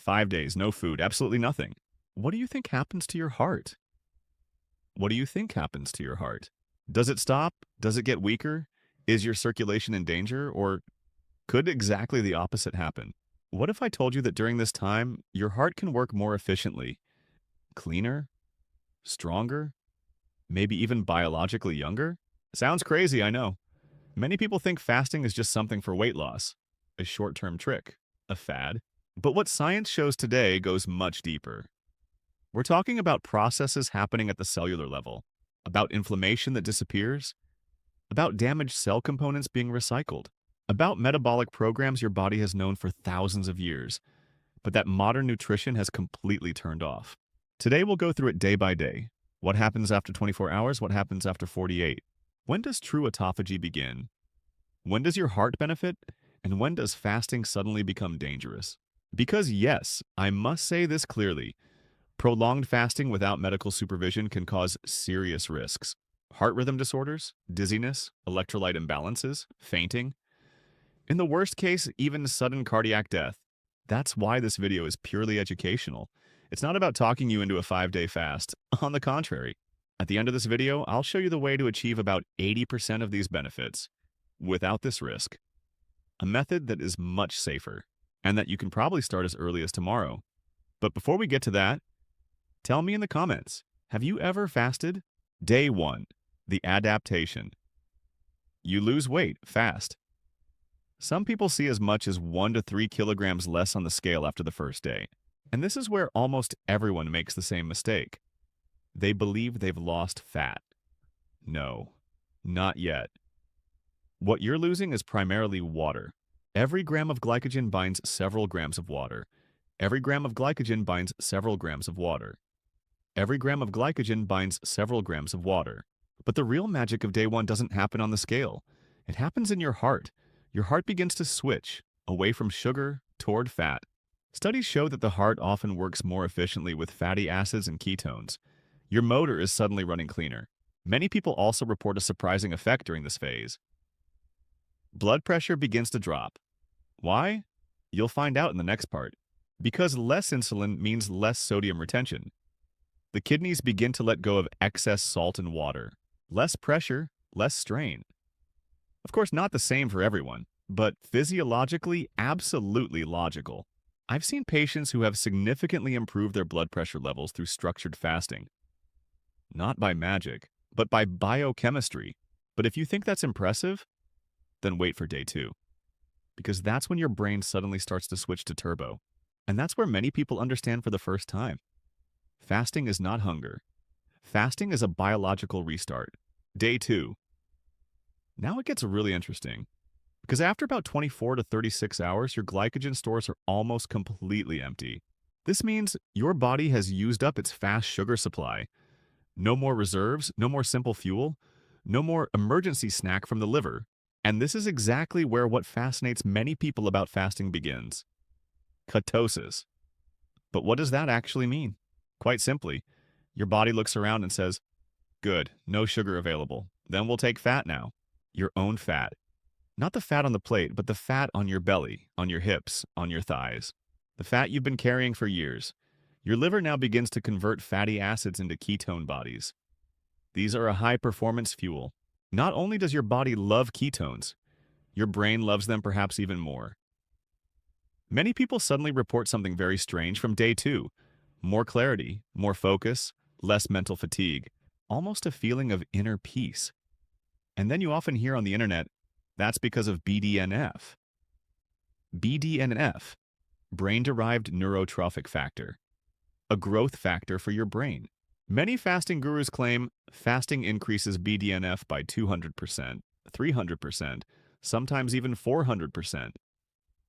5 days, no food, absolutely nothing. What do you think happens to your heart? What do you think happens to your heart? Does it stop? Does it get weaker? Is your circulation in danger? Or could exactly the opposite happen? What if I told you that during this time, your heart can work more efficiently, cleaner, stronger, maybe even biologically younger? Sounds crazy, I know. Many people think fasting is just something for weight loss, a short-term trick, a fad. But what science shows today goes much deeper. We're talking about processes happening at the cellular level, about inflammation that disappears, about damaged cell components being recycled, about metabolic programs your body has known for thousands of years, but that modern nutrition has completely turned off. Today we'll go through it day by day. What happens after 24 hours? What happens after 48? When does true autophagy begin? When does your heart benefit? And when does fasting suddenly become dangerous? Because yes, I must say this clearly, prolonged fasting without medical supervision can cause serious risks. Heart rhythm disorders, dizziness, electrolyte imbalances, fainting. In the worst case, even sudden cardiac death. That's why this video is purely educational. It's not about talking you into a 5-day fast. On the contrary, at the end of this video, I'll show you the way to achieve about 80% of these benefits without this risk. A method that is much safer and that you can probably start as early as tomorrow. But before we get to that, tell me in the comments, have you ever fasted? Day 1, the adaptation. You lose weight fast. Some people see as much as 1 to 3 kilograms less on the scale after the first day. And this is where almost everyone makes the same mistake. They believe they've lost fat. No, not yet. What you're losing is primarily water. Every gram of glycogen binds several grams of water. Every gram of glycogen binds several grams of water. Every gram of glycogen binds several grams of water. But the real magic of day 1 doesn't happen on the scale. It happens in your heart. Your heart begins to switch away from sugar toward fat. Studies show that the heart often works more efficiently with fatty acids and ketones. Your motor is suddenly running cleaner. Many people also report a surprising effect during this phase. Blood pressure begins to drop. Why? You'll find out in the next part. Because less insulin means less sodium retention. The kidneys begin to let go of excess salt and water. Less pressure, less strain. Of course, not the same for everyone, but physiologically absolutely logical. I've seen patients who have significantly improved their blood pressure levels through structured fasting. Not by magic, but by biochemistry. But if you think that's impressive, then wait for day 2. Because that's when your brain suddenly starts to switch to turbo. And that's where many people understand for the first time. Fasting is not hunger. Fasting is a biological restart. Day 2. Now it gets really interesting. Because after about 24 to 36 hours, your glycogen stores are almost completely empty. This means your body has used up its fast sugar supply. No more reserves, no more simple fuel, no more emergency snack from the liver. And this is exactly where what fascinates many people about fasting begins. Ketosis. But what does that actually mean? Quite simply, your body looks around and says, good, no sugar available. Then we'll take fat now. Your own fat. Not the fat on the plate, but the fat on your belly, on your hips, on your thighs. The fat you've been carrying for years. Your liver now begins to convert fatty acids into ketone bodies. These are a high-performance fuel. Not only does your body love ketones, your brain loves them perhaps even more. Many people suddenly report something very strange from day 2. More clarity, more focus, less mental fatigue, almost a feeling of inner peace. And then you often hear on the internet, that's because of BDNF. BDNF, brain-derived neurotrophic factor, a growth factor for your brain. Many fasting gurus claim fasting increases BDNF by 200%, 300%, sometimes even 400%.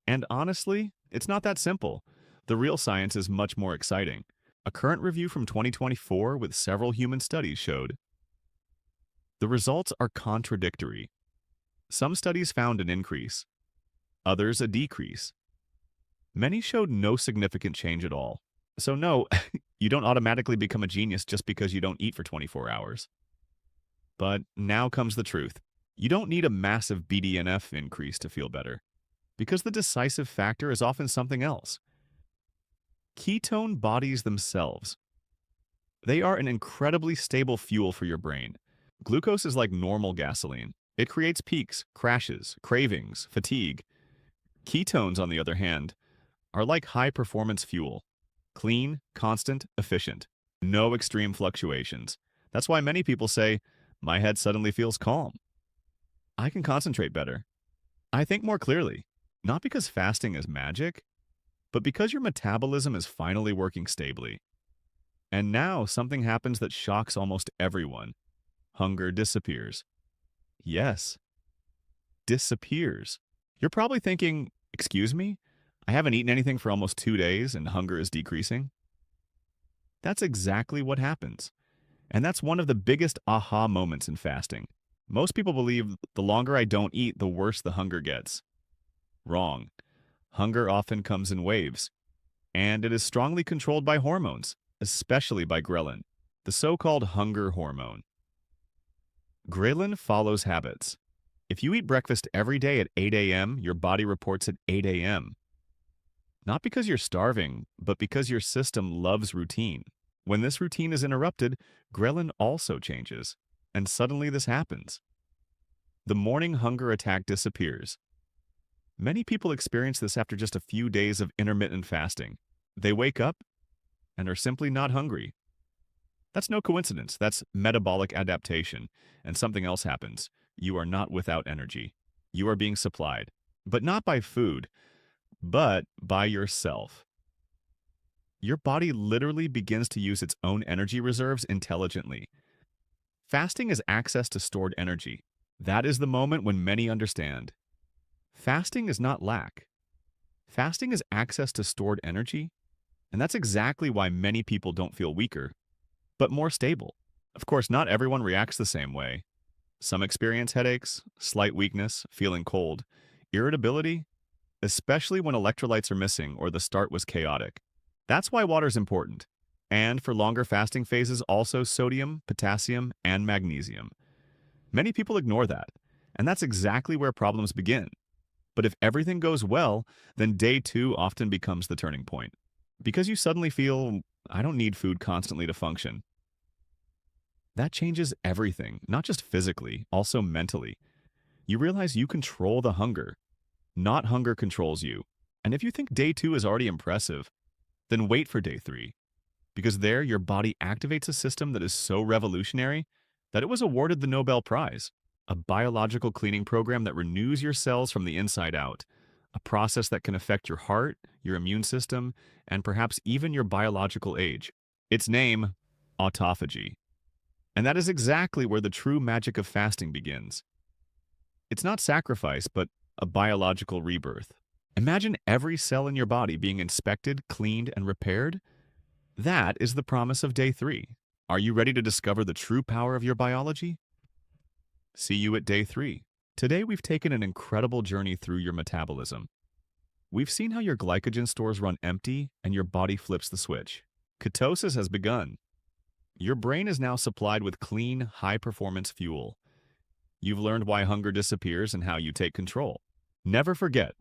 And honestly, it's not that simple. The real science is much more exciting. A current review from 2024 with several human studies showed the results are contradictory. Some studies found an increase, others a decrease. Many showed no significant change at all. So no, you don't automatically become a genius just because you don't eat for 24 hours. But now comes the truth. You don't need a massive BDNF increase to feel better, because the decisive factor is often something else. Ketone bodies themselves. They are an incredibly stable fuel for your brain. Glucose is like normal gasoline. It creates peaks, crashes, cravings, fatigue. Ketones, on the other hand, are like high-performance fuel. Clean, constant, efficient. No extreme fluctuations. That's why many people say, my head suddenly feels calm. I can concentrate better. I think more clearly. Not because fasting is magic, but because your metabolism is finally working stably. And now something happens that shocks almost everyone. Hunger disappears. Yes, disappears. You're probably thinking, excuse me? I haven't eaten anything for almost 2 days and hunger is decreasing. That's exactly what happens. And that's one of the biggest aha moments in fasting. Most people believe the longer I don't eat, the worse the hunger gets. Wrong. Hunger often comes in waves, and it is strongly controlled by hormones, especially by ghrelin, the so-called hunger hormone. Ghrelin follows habits. If you eat breakfast every day at 8 a.m., your body reports at 8 a.m. Not because you're starving, but because your system loves routine. When this routine is interrupted, ghrelin also changes, and suddenly this happens. The morning hunger attack disappears. Many people experience this after just a few days of intermittent fasting. They wake up and are simply not hungry. That's no coincidence. That's metabolic adaptation. And something else happens. You are not without energy. You are being supplied, but not by food, but by yourself. Your body literally begins to use its own energy reserves intelligently. Fasting is access to stored energy. That is the moment when many understand. Fasting is not lack. Fasting is access to stored energy, and that's exactly why many people don't feel weaker, but more stable. Of course, not everyone reacts the same way. Some experience headaches, slight weakness, feeling cold, irritability, especially when electrolytes are missing or the start was chaotic. That's why water is important. And for longer fasting phases, also sodium, potassium, and magnesium. Many people ignore that, and that's exactly where problems begin. But if everything goes well, then day 2 often becomes the turning point. Because you suddenly feel, I don't need food constantly to function. That changes everything, not just physically, also mentally. You realize you control the hunger, not hunger controls you. And if you think day 2 is already impressive, then wait for day 3. Because there, your body activates a system that is so revolutionary that it was awarded the Nobel Prize, a biological cleaning program that renews your cells from the inside out, a process that can affect your heart, your immune system, and perhaps even your biological age. Its name, autophagy. And that is exactly where the true magic of fasting begins. It's not sacrifice, but a biological rebirth. Imagine every cell in your body being inspected, cleaned, and repaired. That is the promise of day 3. Are you ready to discover the true power of your biology? See you at day 3. Today we've taken an incredible journey through your metabolism. We've seen how your glycogen stores run empty and your body flips the switch. Ketosis has begun. Your brain is now supplied with clean, high-performance fuel. You've learned why hunger disappears and how you take control. Never forget,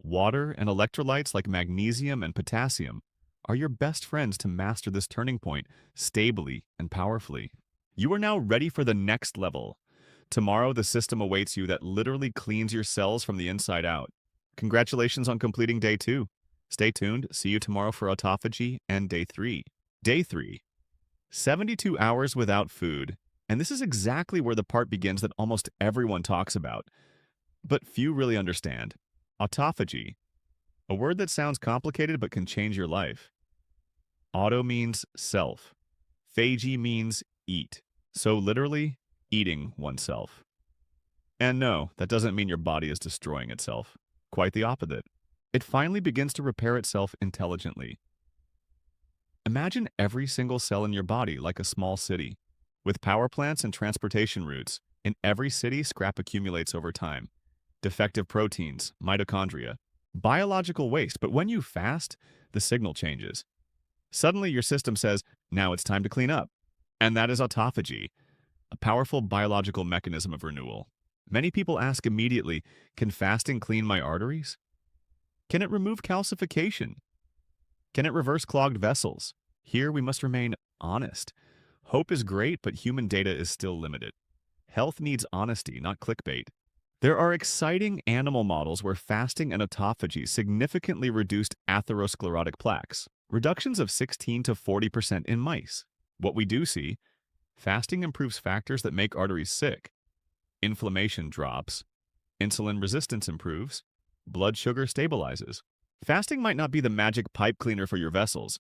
water and electrolytes like magnesium and potassium are your best friends to master this turning point stably and powerfully. You are now ready for the next level. Tomorrow, the system awaits you that literally cleans your cells from the inside out. Congratulations on completing day 2. Stay tuned. See you tomorrow for autophagy and day 3. Day 3. 72 hours without food. And this is exactly where the part begins that almost everyone talks about, but few really understand. Autophagy. A word that sounds complicated but can change your life. Auto means self. Phagy means eat. So literally, eating oneself. And no, that doesn't mean your body is destroying itself. Quite the opposite. It finally begins to repair itself intelligently. Imagine every single cell in your body like a small city. With power plants and transportation routes, in every city, scrap accumulates over time. Defective proteins, mitochondria, biological waste. But when you fast, the signal changes. Suddenly, your system says, now it's time to clean up. And that is autophagy, a powerful biological mechanism of renewal. Many people ask immediately, can fasting clean my arteries? Can it remove calcification? Can it reverse clogged vessels? Here we must remain honest. Hope is great, but human data is still limited. Health needs honesty, not clickbait. There are exciting animal models where fasting and autophagy significantly reduced atherosclerotic plaques, reductions of 16 to 40% in mice. What we do see, fasting improves factors that make arteries sick. Inflammation drops, insulin resistance improves, blood sugar stabilizes. Fasting might not be the magic pipe cleaner for your vessels,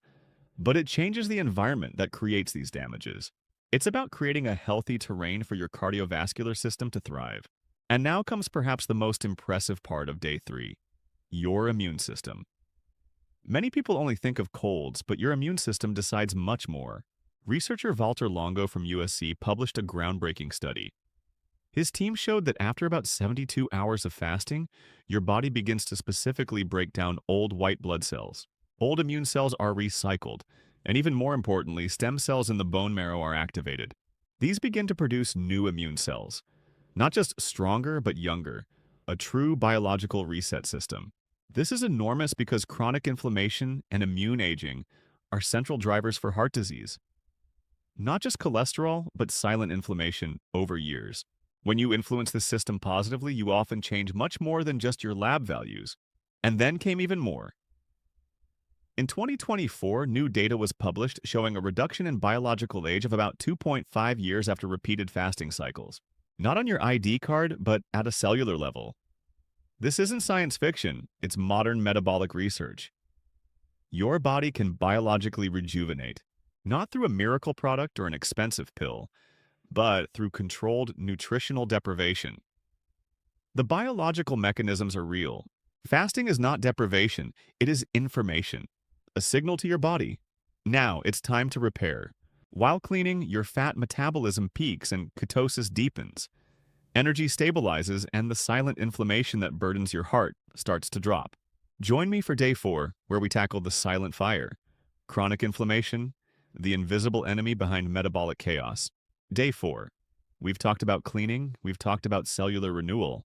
but it changes the environment that creates these damages. It's about creating a healthy terrain for your cardiovascular system to thrive. And now comes perhaps the most impressive part of day 3, your immune system. Many people only think of colds, but your immune system decides much more. Researcher Walter Longo from USC published a groundbreaking study. His team showed that after about 72 hours of fasting, your body begins to specifically break down old white blood cells. Old immune cells are recycled, and even more importantly, stem cells in the bone marrow are activated. These begin to produce new immune cells. Not just stronger, but younger. A true biological reset system. This is enormous because chronic inflammation and immune aging are central drivers for heart disease. Not just cholesterol, but silent inflammation over years. When you influence the system positively, you often change much more than just your lab values. And then came even more. In 2024, new data was published showing a reduction in biological age of about 2.5 years after repeated fasting cycles. Not on your ID card, but at a cellular level. This isn't science fiction, it's modern metabolic research. Your body can biologically rejuvenate, not through a miracle product or an expensive pill, but through controlled nutritional deprivation. The biological mechanisms are real. Fasting is not deprivation, it is information, a signal to your body. Now it's time to repair. While cleaning, your fat metabolism peaks and ketosis deepens. Energy stabilizes and the silent inflammation that burdens your heart starts to drop. Join me for day 4, where we tackle the silent fire, chronic inflammation, the invisible enemy behind metabolic chaos. Day 4. We've talked about cleaning, we've talked about cellular renewal,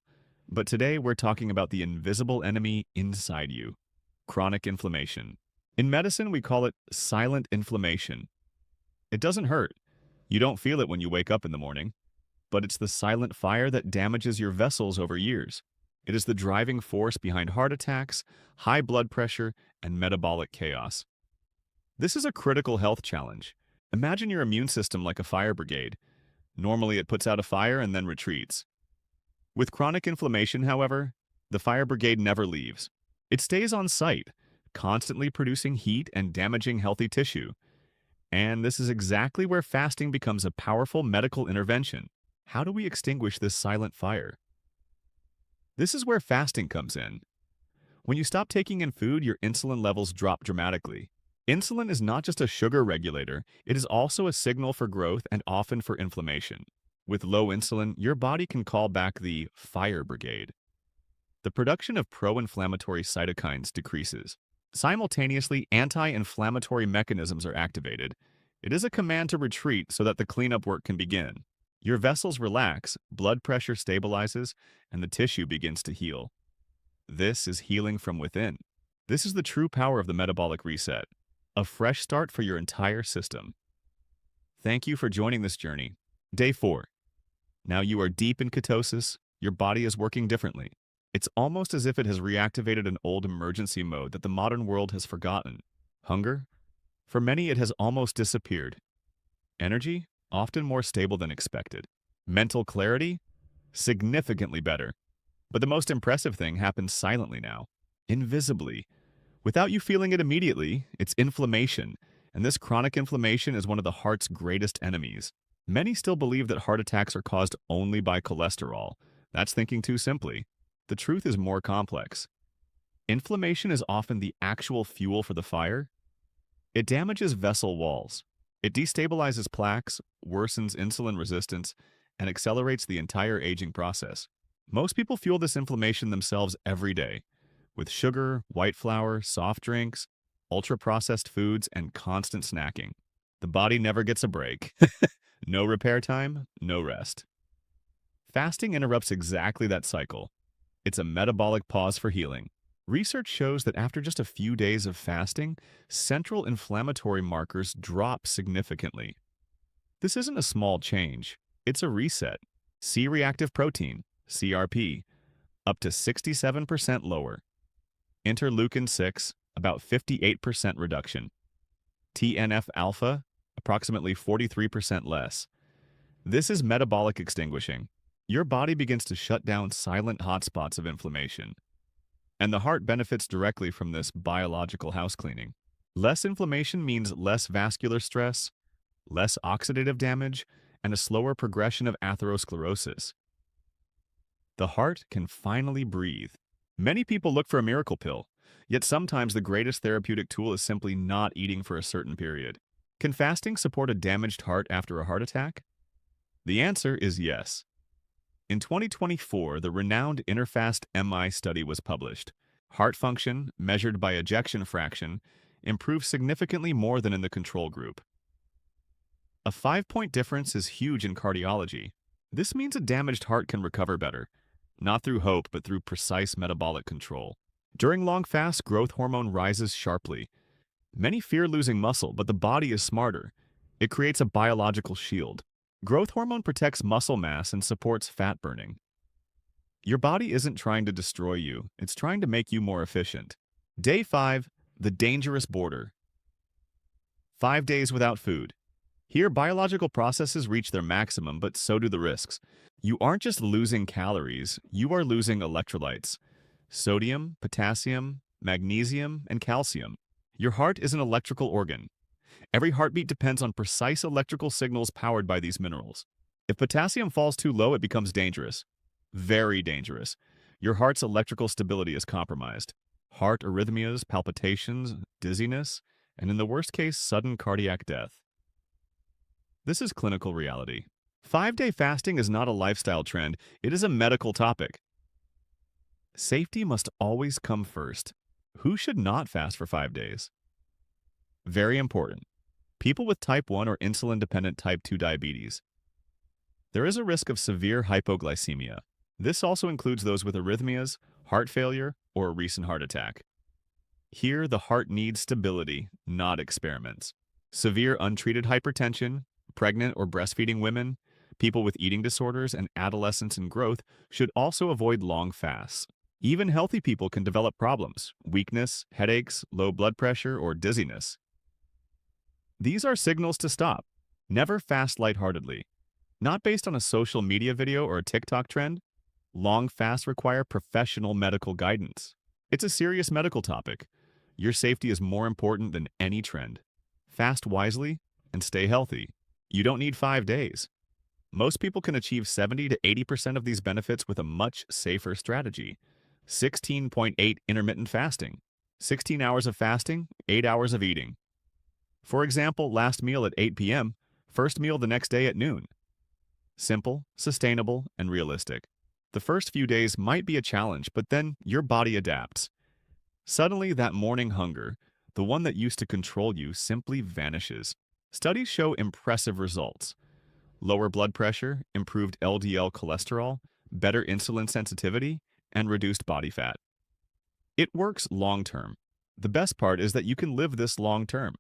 but today we're talking about the invisible enemy inside you, chronic inflammation. In medicine, we call it silent inflammation. It doesn't hurt. You don't feel it when you wake up in the morning. But it's the silent fire that damages your vessels over years. It is the driving force behind heart attacks, high blood pressure, and metabolic chaos. This is a critical health challenge. Imagine your immune system like a fire brigade. Normally, it puts out a fire and then retreats. With chronic inflammation, however, the fire brigade never leaves. It stays on site, constantly producing heat and damaging healthy tissue. And this is exactly where fasting becomes a powerful medical intervention. How do we extinguish this silent fire? This is where fasting comes in. When you stop taking in food, your insulin levels drop dramatically. Insulin is not just a sugar regulator, it is also a signal for growth and often for inflammation. With low insulin, your body can call back the fire brigade. The production of pro-inflammatory cytokines decreases. Simultaneously, anti-inflammatory mechanisms are activated. It is a command to retreat so that the cleanup work can begin. Your vessels relax, blood pressure stabilizes, and the tissue begins to heal. This is healing from within. This is the true power of the metabolic reset, a fresh start for your entire system. Thank you for joining this journey. Day 4. Now you are deep in ketosis, your body is working differently. It's almost as if it has reactivated an old emergency mode that the modern world has forgotten. Hunger? For many, it has almost disappeared. Energy? Often more stable than expected. Mental clarity? Significantly better. But the most impressive thing happens silently now. Invisibly. Without you feeling it immediately, it's inflammation. And this chronic inflammation is one of the heart's greatest enemies. Many still believe that heart attacks are caused only by cholesterol. That's thinking too simply. The truth is more complex. Inflammation is often the actual fuel for the fire. It damages vessel walls. It destabilizes plaques, worsens insulin resistance, and accelerates the entire aging process. Most people fuel this inflammation themselves every day, with sugar, white flour, soft drinks, ultra-processed foods, and constant snacking. The body never gets a break. No repair time, no rest. Fasting interrupts exactly that cycle. It's a metabolic pause for healing. Research shows that after just a few days of fasting, central inflammatory markers drop significantly. This isn't a small change, it's a reset. C-reactive protein, CRP, up to 67% lower. Interleukin-6, about 58% reduction. TNF-alpha, approximately 43% less. This is metabolic extinguishing. Your body begins to shut down silent hotspots of inflammation. And the heart benefits directly from this biological house cleaning. Less inflammation means less vascular stress, less oxidative damage, and a slower progression of atherosclerosis. The heart can finally breathe. Many people look for a miracle pill, yet sometimes the greatest therapeutic tool is simply not eating for a certain period. Can fasting support a damaged heart after a heart attack? The answer is yes. In 2024, the renowned INTERFAST MI study was published. Heart function, measured by ejection fraction, improved significantly more than in the control group. A 5-point difference is huge in cardiology. This means a damaged heart can recover better, not through hope but through precise metabolic control. During long fasts, growth hormone rises sharply. Many fear losing muscle, but the body is smarter. It creates a biological shield. Growth hormone protects muscle mass and supports fat burning. Your body isn't trying to destroy you, it's trying to make you more efficient. Day 5, the dangerous border. 5 days without food. Here, biological processes reach their maximum, but so do the risks. You aren't just losing calories, you are losing electrolytes. Sodium, potassium, magnesium, and calcium. Your heart is an electrical organ. Every heartbeat depends on precise electrical signals powered by these minerals. If potassium falls too low, it becomes dangerous. Very dangerous. Your heart's electrical stability is compromised. Heart arrhythmias, palpitations, dizziness, and in the worst case, sudden cardiac death. This is clinical reality. 5-day fasting is not a lifestyle trend, it is a medical topic. Safety must always come first. Who should not fast for 5 days? Very important. People with type 1 or insulin-dependent type 2 diabetes. There is a risk of severe hypoglycemia. This also includes those with arrhythmias, heart failure, or a recent heart attack. Here, the heart needs stability, not experiments. Severe untreated hypertension, pregnant or breastfeeding women, people with eating disorders, and adolescents in growth should also avoid long fasts. Even healthy people can develop problems, weakness, headaches, low blood pressure, or dizziness. These are signals to stop. Never fast lightheartedly. Not based on a social media video or a TikTok trend. Long fasts require professional medical guidance. It's a serious medical topic. Your safety is more important than any trend. Fast wisely and stay healthy. You don't need 5 days. Most people can achieve 70 to 80% of these benefits with a much safer strategy. 16.8 intermittent fasting. 16 hours of fasting, 8 hours of eating. For example, last meal at 8 p.m., first meal the next day at noon. Simple, sustainable, and realistic. The first few days might be a challenge, but then your body adapts. Suddenly, that morning hunger, the one that used to control you, simply vanishes. Studies show impressive results. Lower blood pressure, improved LDL cholesterol, better insulin sensitivity, and reduced body fat. It works long-term. The best part is that you can live this long-term.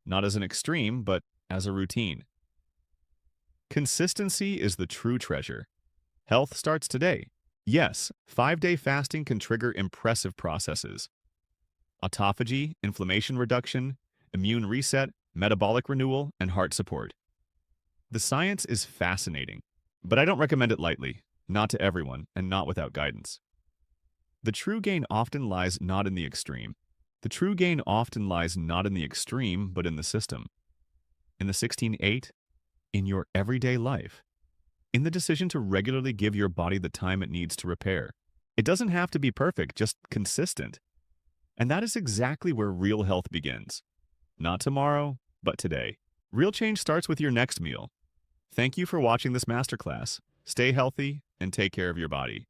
Not as an extreme, but as a routine. Consistency is the true treasure. Health starts today. Yes, 5-day fasting can trigger impressive processes. Autophagy, inflammation reduction, immune reset, metabolic renewal, and heart support. The science is fascinating, but I don't recommend it lightly, not to everyone, and not without guidance. The true gain often lies not in the extreme. The true gain often lies not in the extreme, but in the system. In the 16-8, in your everyday life. In the decision to regularly give your body the time it needs to repair. It doesn't have to be perfect, just consistent. And that is exactly where real health begins. Not tomorrow, but today. Real change starts with your next meal. Thank you for watching this masterclass. Stay healthy and take care of your body.